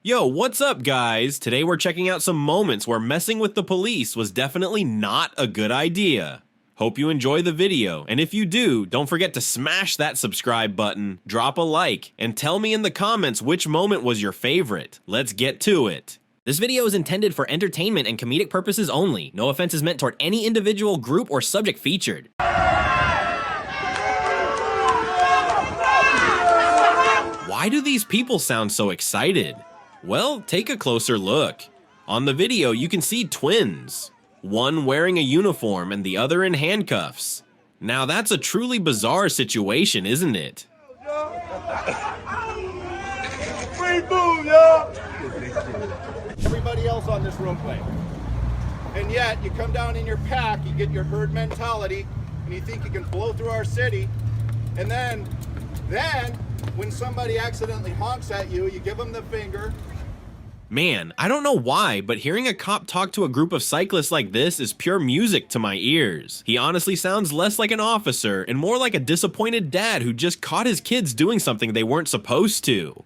Yo, what's up guys? Today we're checking out some moments where messing with the police was definitely not a good idea. Hope you enjoy the video, and if you do, don't forget to smash that subscribe button, drop a like, and tell me in the comments which moment was your favorite. Let's get to it. This video is intended for entertainment and comedic purposes only. No offense is meant toward any individual, group, or subject featured. Why do these people sound so excited? Well, take a closer look. On the video, you can see twins. One wearing a uniform and the other in handcuffs. Now that's a truly bizarre situation, isn't it? Free food, yo! Everybody else on this room play. And yet, you come down in your pack, you get your herd mentality, and you think you can blow through our city, and then, when somebody accidentally honks at you, you give them the finger. Man, I don't know why, but hearing a cop talk to a group of cyclists like this is pure music to my ears. He honestly sounds less like an officer and more like a disappointed dad who just caught his kids doing something they weren't supposed to.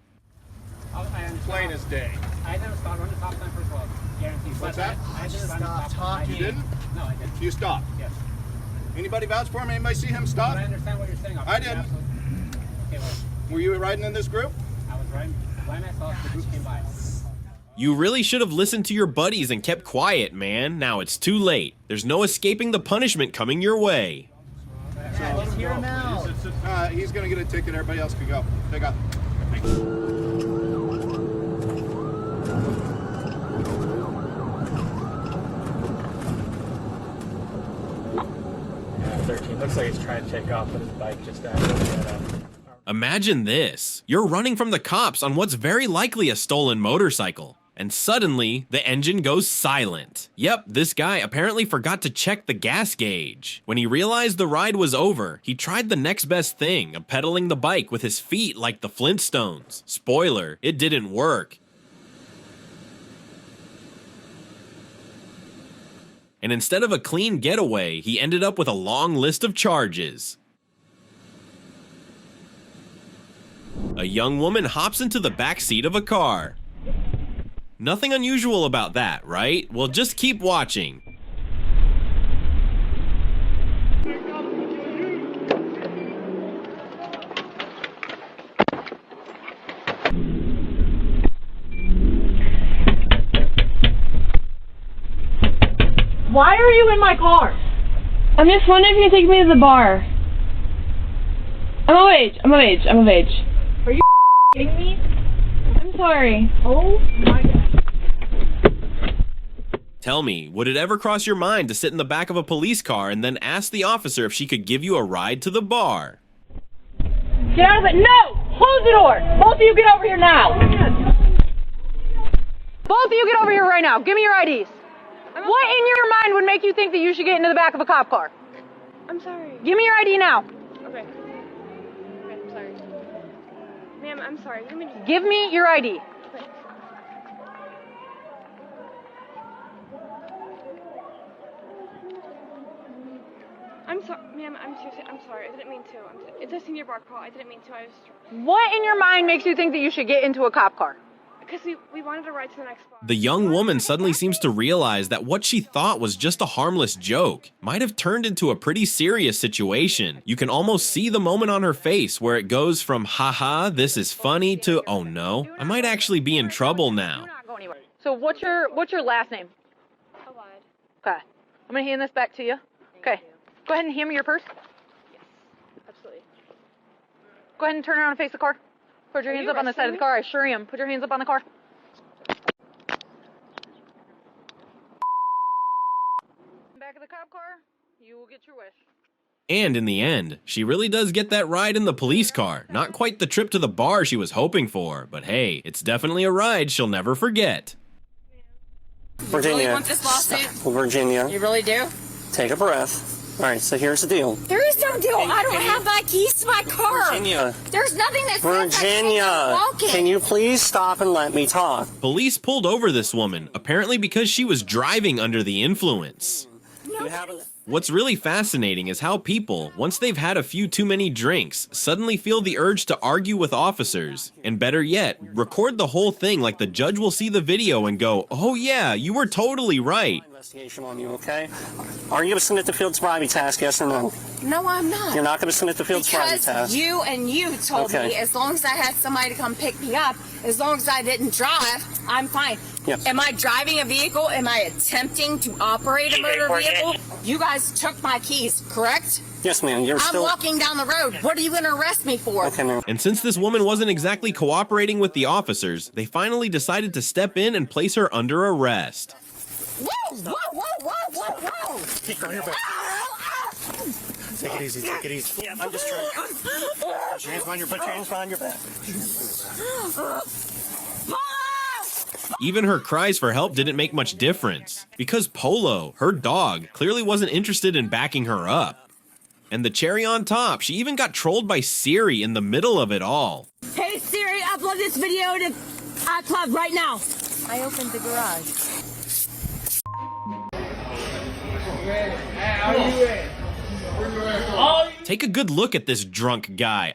Plain as day. I never stopped running stop sign first of all. Guaranteed. What's that? I just stopped talking. You didn't? No, I didn't. You stopped? Yes. Anybody vouch for him? Anybody see him stop? But I understand what you're saying. I didn't. Okay, well, Were you riding in this group? I was riding. When I saw the group came by. You really should have listened to your buddies and kept quiet, man. Now it's too late. There's no escaping the punishment coming your way. Let's hear him out. He's gonna get a ticket. Everybody else can go. Take off. Looks like he's trying to take off, but his bike just died. Imagine this. You're running from the cops on what's very likely a stolen motorcycle. And suddenly, the engine goes silent. Yep, this guy apparently forgot to check the gas gauge. When he realized the ride was over, he tried the next best thing of pedaling the bike with his feet like the Flintstones. Spoiler, it didn't work. And instead of a clean getaway, he ended up with a long list of charges. A young woman hops into the back seat of a car. Nothing unusual about that, right? Well, just keep watching. Why are you in my car? I'm just wondering if you can take me to the bar. I'm of age. Are you kidding me? I'm sorry. Oh my god. Tell me, would it ever cross your mind to sit in the back of a police car and then ask the officer if she could give you a ride to the bar? Get out of it. No! Close the door! Both of you get over here now! Both of you get over here right now. Give me your IDs. What in your mind would make you think that you should get into the back of a cop car? I'm sorry. Give me your ID now. Okay. Okay, I'm sorry. Ma'am, I'm sorry. Give me your ID. Okay. I'm sorry, ma'am. I'm sorry. I didn't mean to. It's a senior bar call. I didn't mean to. I was. What in your mind makes you think that you should get into a cop car? Because we wanted to ride to the next bar. The young woman suddenly seems to realize that what she thought was just a harmless joke might have turned into a pretty serious situation. You can almost see the moment on her face where it goes from haha, this is funny to oh no, I might actually be in trouble now. So what's your last name? Allied. Okay. I'm gonna hand this back to you. Okay. Go ahead and hand me your purse. Yes. Absolutely. Go ahead and turn around and face the car. Put your hands up on the side of the car. I sure am. Put your hands up on the car. Back of the cop car, you will get your wish. And in the end, she really does get that ride in the police car. Not quite the trip to the bar she was hoping for, but hey, it's definitely a ride she'll never forget. Virginia. You really want this lawsuit? Virginia. You really do? Take a breath. All right, so here's the deal. There is no deal. I don't have my keys to my car. Virginia. There's nothing that says Virginia, can you please stop and let me talk? Police pulled over this woman, apparently because she was driving under the influence. No. What's really fascinating is how people, once they've had a few too many drinks, suddenly feel the urge to argue with officers. And better yet, record the whole thing like the judge will see the video and go, "Oh yeah, you were totally right." Investigation on you, okay? Are you going to submit the field sobriety task, yes or no? No, I'm not. You're not going to submit the field sobriety Because task? you told Okay. me as long as I had somebody to come pick me up, as long as I didn't drive, I'm fine. Yes. Am I driving a vehicle? Am I attempting to operate a motor vehicle? You guys took my keys, correct? Yes, ma'am. You're I'm still... walking down the road. What are you going to arrest me for? Okay, ma'am. And since this woman wasn't exactly cooperating with the officers, they finally decided to step in and place her under arrest. Whoa, whoa, whoa, whoa, whoa, whoa. Keep on your back. Take it easy, take it easy. Yeah, I'm just trying. Put your hands behind your back. Even her cries for help didn't make much difference, because Polo, her dog, clearly wasn't interested in backing her up. And the cherry on top, she even got trolled by Siri in the middle of it all. Hey Siri, upload this video to iCloud right now. I opened the garage. Take a good look at this drunk guy.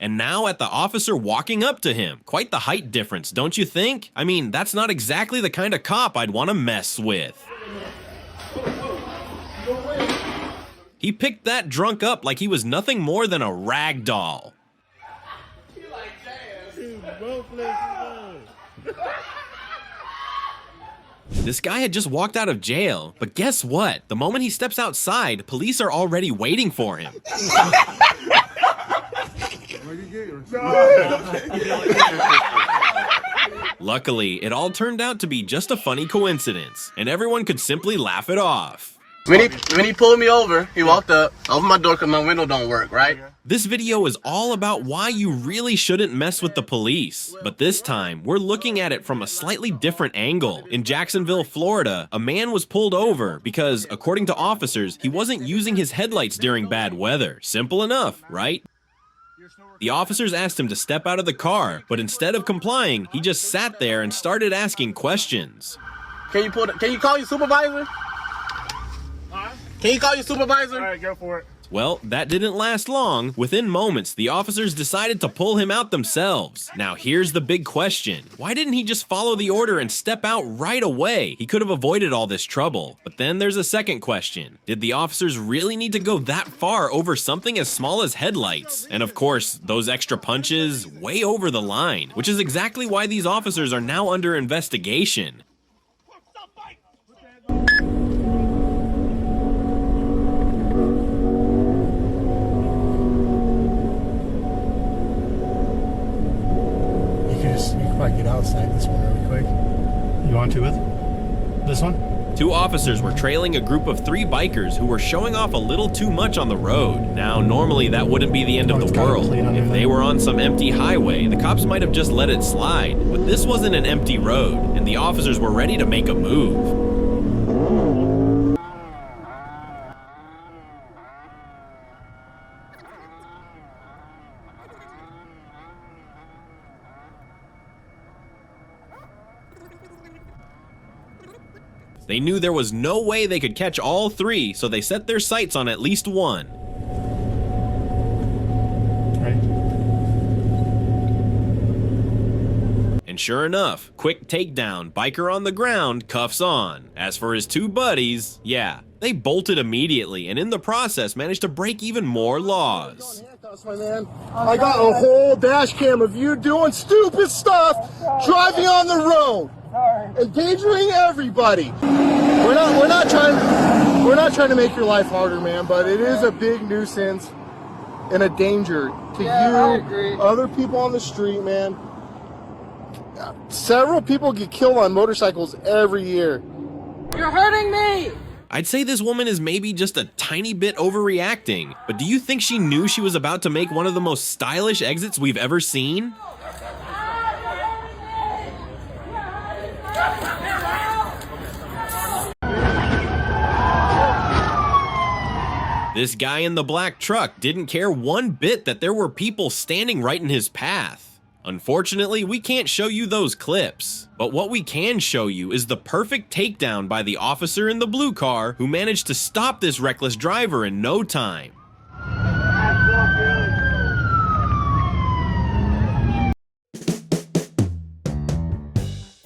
And now at the officer walking up to him. Quite the height difference, don't you think? I mean, that's not exactly the kind of cop I'd want to mess with. He picked that drunk up like he was nothing more than a rag doll. This guy had just walked out of jail, but guess what? The moment he steps outside, police are already waiting for him. Luckily, it all turned out to be just a funny coincidence, and everyone could simply laugh it off. When he pulled me over, he walked up, opened my door because my window don't work, right? This video is all about why you really shouldn't mess with the police. But this time, we're looking at it from a slightly different angle. In Jacksonville, Florida, a man was pulled over because, according to officers, he wasn't using his headlights during bad weather. Simple enough, right? The officers asked him to step out of the car, but instead of complying, he just sat there and started asking questions. Can you call your supervisor? Can you call your supervisor? All right, go for it. Well, that didn't last long. Within moments, the officers decided to pull him out themselves. Now, here's the big question. Why didn't he just follow the order and step out right away? He could have avoided all this trouble. But then there's a second question. Did the officers really need to go that far over something as small as headlights? And of course, those extra punches way over the line, which is exactly why these officers are now under investigation. Get outside this one really quick. You want to with this one? Two officers were trailing a group of 3 bikers who were showing off a little too much on the road. Now, normally that wouldn't be the end of the world. If they were on some empty highway, the cops might have just let it slide. But this wasn't an empty road, and the officers were ready to make a move. They knew there was no way they could catch all 3, so they set their sights on at least one. Right. And sure enough, quick takedown, biker on the ground, cuffs on. As for his 2 buddies, yeah, they bolted immediately and in the process managed to break even more laws. I got a whole dash cam of you doing stupid stuff, driving on the road, endangering everybody. We're not trying to make your life harder, man, but it is a big nuisance and a danger to you, other people on the street, man. Several people get killed on motorcycles every year. You're hurting me! I'd say this woman is maybe just a tiny bit overreacting, but do you think she knew she was about to make one of the most stylish exits we've ever seen? This guy in the black truck didn't care one bit that there were people standing right in his path. Unfortunately, we can't show you those clips, but what we can show you is the perfect takedown by the officer in the blue car who managed to stop this reckless driver in no time.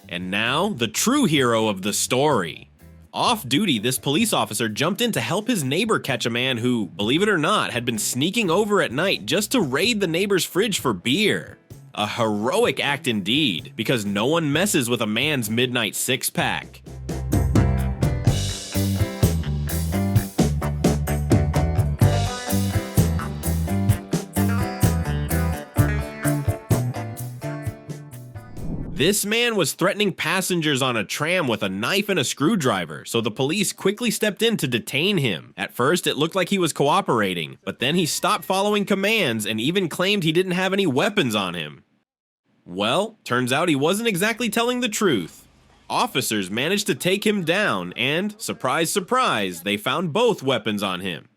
And now, the true hero of the story. Off duty, this police officer jumped in to help his neighbor catch a man who, believe it or not, had been sneaking over at night just to raid the neighbor's fridge for beer. A heroic act indeed, because no one messes with a man's midnight six-pack. This man was threatening passengers on a tram with a knife and a screwdriver, so the police quickly stepped in to detain him. At first, it looked like he was cooperating, but then he stopped following commands and even claimed he didn't have any weapons on him. Well, turns out he wasn't exactly telling the truth. Officers managed to take him down and, surprise, surprise, they found both weapons on him.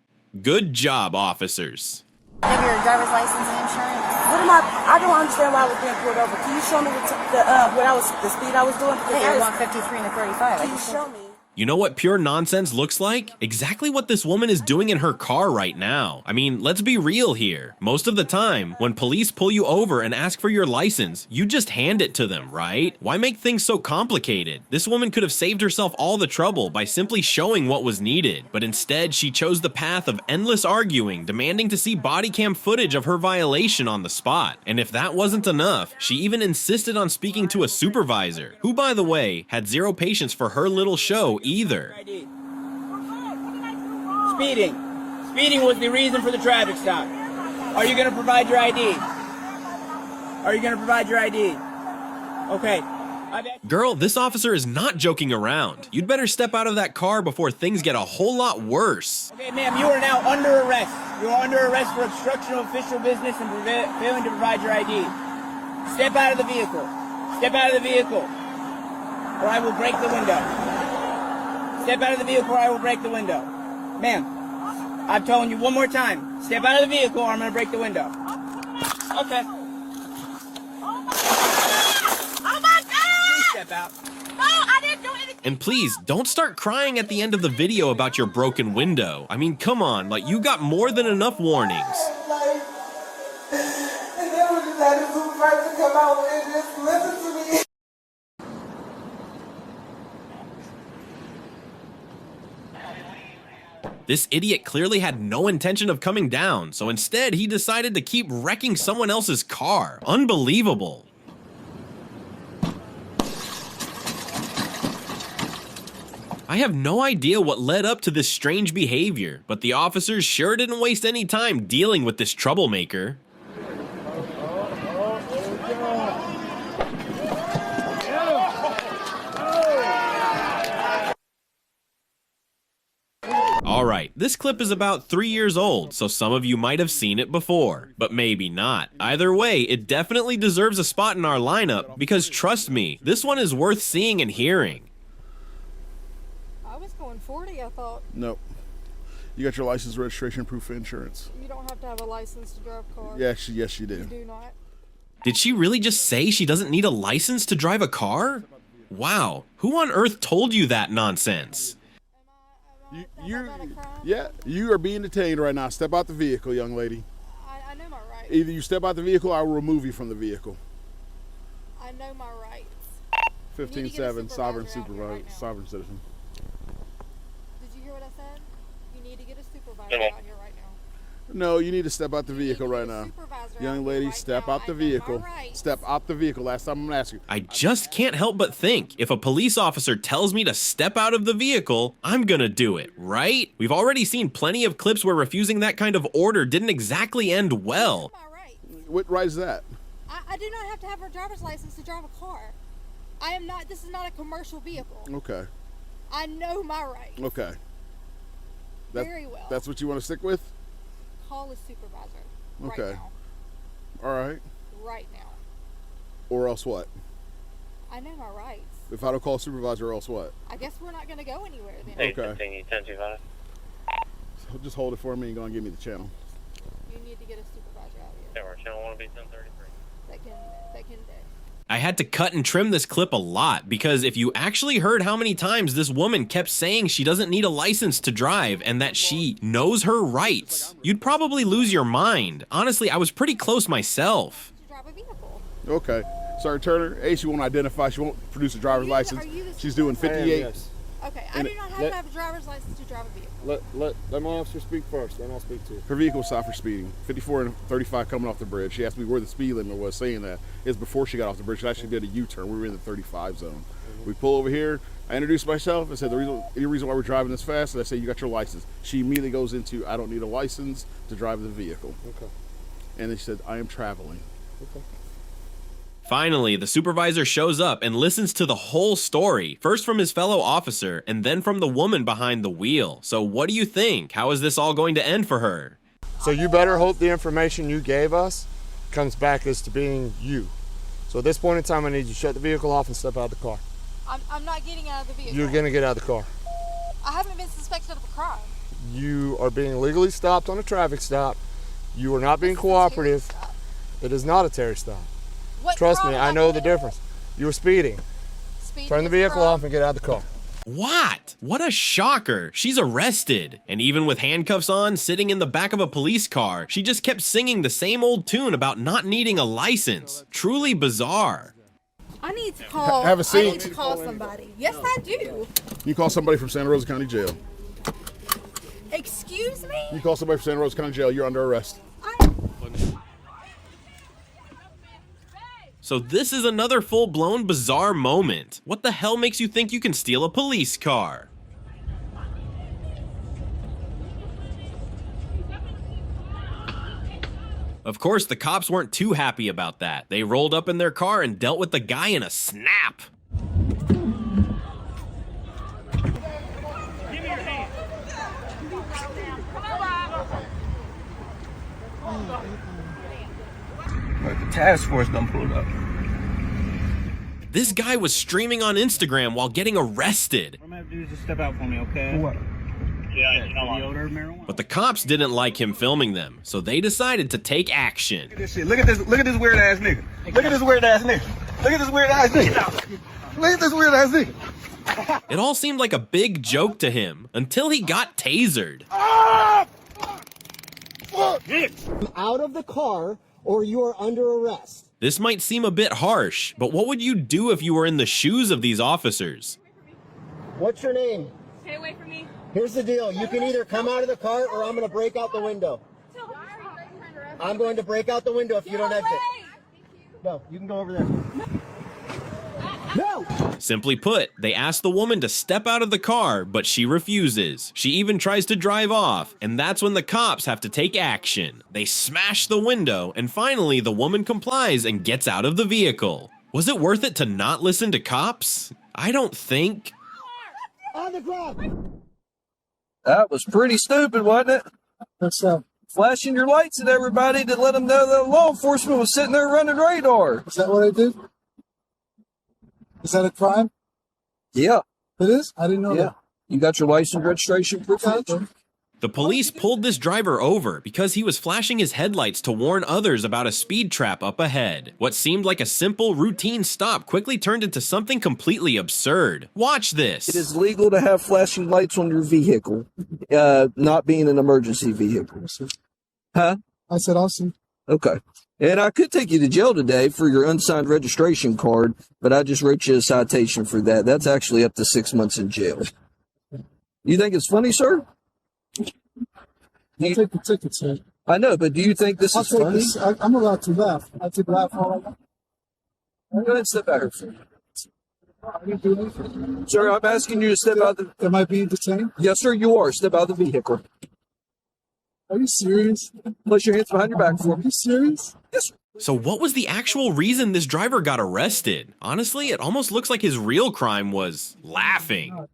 Good job, officers. Have your driver's license and insurance? What am I don't understand why I was being pulled over. Can you show me the speed I was doing? Yeah, 153 and a 35. Can you show me? You know what pure nonsense looks like? Exactly what this woman is doing in her car right now. I mean, let's be real here. Most of the time, when police pull you over and ask for your license, you just hand it to them, right? Why make things so complicated? This woman could have saved herself all the trouble by simply showing what was needed, but instead she chose the path of endless arguing, demanding to see body cam footage of her violation on the spot. And if that wasn't enough, she even insisted on speaking to a supervisor, who, by the way, had zero patience for her little show either. Speeding. Speeding was the reason for the traffic stop. Are you going to provide your ID? Are you going to provide your ID? Okay. Girl, this officer is not joking around. You'd better step out of that car before things get a whole lot worse. Okay, ma'am, you are now under arrest. You are under arrest for obstruction of official business and failing to provide your ID. Step out of the vehicle. Step out of the vehicle, or I will break the window. Step out of the vehicle or I will break the window. Ma'am, I'm telling you one more time. Step out of the vehicle or I'm going to break the window. Okay. Oh my God! Please step out. No, I didn't do anything. And please, don't start crying at the end of the video about your broken window. I mean, come on, like, you got more than enough warnings. And then we just had the supervisor come out and just listen to me. This idiot clearly had no intention of coming down, so instead he decided to keep wrecking someone else's car. Unbelievable. I have no idea what led up to this strange behavior, but the officers sure didn't waste any time dealing with this troublemaker. Alright, this clip is about 3 years old, so some of you might have seen it before, but maybe not. Either way, it definitely deserves a spot in our lineup, because trust me, this one is worth seeing and hearing. I was going 40, I thought. Nope. You got your license, registration, proof of insurance. You don't have to have a license to drive a car. Yes, you do. You do not. Did she really just say she doesn't need a license to drive a car? Wow, who on earth told you that nonsense? You are being detained right now. Step out the vehicle, young lady. I know my rights. Either you step out the vehicle or I will remove you from the vehicle. I know my rights. 15-7, sovereign supervisor, sovereign citizen. Did you hear what I said? You need to get a supervisor out here right now. No, you need to step out the vehicle right now. Young lady, step out the vehicle. Step out the vehicle. Last time I'm gonna ask you. I just can't help but think, if a police officer tells me to step out of the vehicle, I'm gonna do it, right? We've already seen plenty of clips where refusing that kind of order didn't exactly end well. What right is that? I do not have to have a driver's license to drive a car. I am not, this is not a commercial vehicle. Okay. I know my rights. Okay. Very well. That's what you want to stick with? Call a supervisor. Okay. Right now. All right. Right now. Or else what? I know my rights. If I don't call a supervisor, or else what? I guess we're not going to go anywhere then. Okay. So just hold it for me and go and give me the channel. You need to get a supervisor out here. Channel 1 will be 1033. I had to cut and trim this clip a lot because if you actually heard how many times this woman kept saying she doesn't need a license to drive and that she knows her rights, you'd probably lose your mind. Honestly, I was pretty close myself. Okay. Sergeant Turner, A, she won't identify, she won't produce a driver's license. She's doing 58. Okay, I do not have to have a driver's license to drive a vehicle. Let my officer speak first, then I'll speak to you. Her vehicle was stopped for speeding. 54 and 35 coming off the bridge. She asked me where the speed limit was, saying that it's before she got off the bridge. She actually did a U-turn. We were in the 35 zone. We pull over here. I introduced myself. I said, any reason why we're driving this fast? And I said, you got your license. She immediately goes into, I don't need a license to drive the vehicle. Okay. And then she said, I am traveling. Okay. Finally, the supervisor shows up and listens to the whole story, first from his fellow officer and then from the woman behind the wheel. So what do you think? How is this all going to end for her? So you better hope the information you gave us comes back as to being you. So at this point in time, I need you to shut the vehicle off and step out of the car. I'm not getting out of the vehicle. You're going to get out of the car. I haven't been suspected of a crime. You are being legally stopped on a traffic stop. You are not being cooperative. It is not a Terry stop. Trust me, I know the difference. You were speeding. Turn the vehicle off and get out of the car. What? What a shocker. She's arrested. And even with handcuffs on, sitting in the back of a police car, she just kept singing the same old tune about not needing a license. Truly bizarre. I need to call. Have a seat. I need to call somebody. Yes, I do. You call somebody from Santa Rosa County Jail. Excuse me? You call somebody from Santa Rosa County Jail, you're under arrest. So this is another full-blown bizarre moment. What the hell makes you think you can steal a police car? Of course, the cops weren't too happy about that. They rolled up in their car and dealt with the guy in a snap. The task force done pulled up. This guy was streaming on Instagram while getting arrested. What I'm gonna have to do is just step out for me, okay? For what? Yeah, the odor of marijuana. But the cops didn't like him filming them, so they decided to take action. Look at this shit. Look at this weird ass nigga. Look at this weird ass nigga. Look at this weird ass nigga. Look at this weird ass nigga. It all seemed like a big joke to him until he got tasered. Out of the car or you are under arrest. This might seem a bit harsh, but what would you do if you were in the shoes of these officers? What's your name? Stay away from me. Here's the deal. You can either come out of the car or I'm going to break out the window. I'm going to break out the window if you don't exit. No, you can go over there. No! Simply put, they asked the woman to step out of the car, but she refuses. She even tries to drive off, and that's when the cops have to take action. They smash the window, and finally the woman complies and gets out of the vehicle. Was it worth it to not listen to cops? I don't think. On the ground! That was pretty stupid, wasn't it? What's up? Flashing your lights at everybody to let them know that law enforcement was sitting there running radar. Is that what I did? Is that a crime? Yeah. It is? I didn't know that. You got your license registration proof? The police pulled this driver over because he was flashing his headlights to warn others about a speed trap up ahead. What seemed like a simple, routine stop quickly turned into something completely absurd. Watch this. It is legal to have flashing lights on your vehicle, not being an emergency vehicle. Huh? I said, I'll see. Okay. And I could take you to jail today for your unsigned registration card, but I just wrote you a citation for that. That's actually up to 6 months in jail. You think it's funny, sir? I'll take the ticket, sir. I know, but do you think this is funny? I'm allowed to laugh. I could laugh all I want. Go ahead and step out here, sir. I didn't do anything. Sir, I'm asking you to step out the... Am I being detained? Yes, sir, you are. Step out of the vehicle. Are you serious? Place your hands behind your back for me. Are you serious? Yes, sir. So what was the actual reason this driver got arrested? Honestly, it almost looks like his real crime was laughing.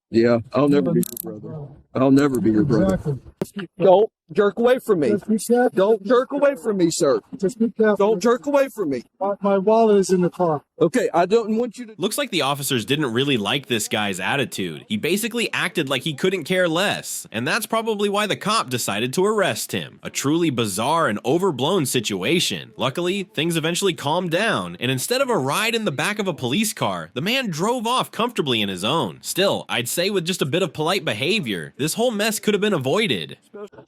Yeah, I'll never be your brother. I'll never be your brother. Exactly. Don't jerk away from me. Just be careful. Don't jerk away from me, sir. Just be careful. Don't jerk away from me. My wallet is in the car. Okay, I don't want you to... Looks like the officers didn't really like this guy's attitude. He basically acted like he couldn't care less, and that's probably why the cop decided to arrest him. A truly bizarre and overblown situation. Luckily, things eventually calmed down, and instead of a ride in the back of a police car, the man drove off comfortably in his own. Still, I'd say with just a bit of polite behavior, this whole mess could have been avoided.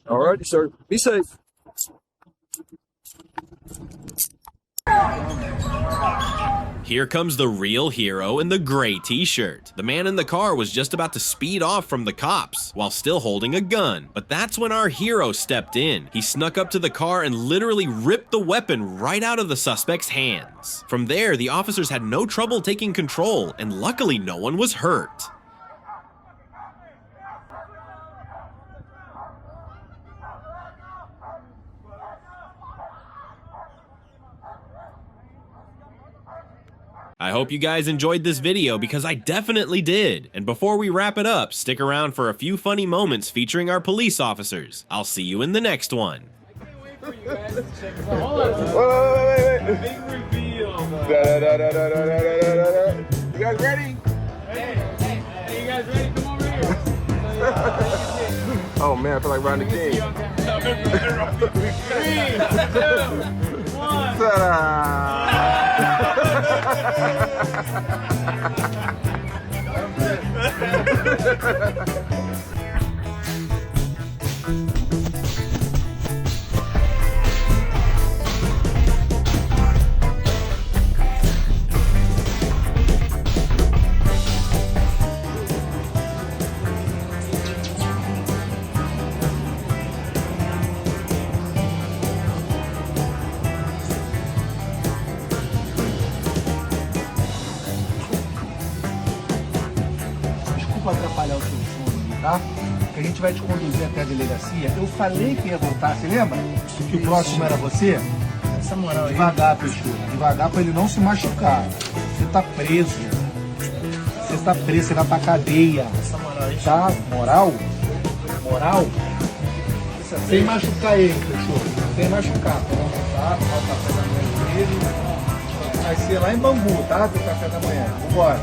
Alrighty, sir. Be safe. Here comes the real hero in the gray t-shirt. The man in the car was just about to speed off from the cops while still holding a gun. But that's when our hero stepped in. He snuck up to the car and literally ripped the weapon right out of the suspect's hands. From there, the officers had no trouble taking control, and luckily no one was hurt. I hope you guys enjoyed this video because I definitely did. And before we wrap it up, stick around for a few funny moments featuring our police officers. I'll see you in the next one. Wait. Big reveal. You guys ready? Hey, you guys ready? Come over here. Oh man, I feel like Ronnie King. 3, 2, 1. Desculpa atrapalhar o seu sono, tá? Que a gente vai te conduzir até a delegacia. Eu falei que ia voltar, você lembra? Que o próximo era você? Essa moral aí. Devagar, Peixoto. Devagar pra ele não se machucar. Você tá preso. Você tá preso, você vai pra cadeia. Essa moral aí. Tá? Moral? Moral? Sem machucar ele, Peixoto. Sem machucar. Tá? Ó o café da manhã dele. Vai ser lá em Bangu, tá? Do café da manhã. Vambora.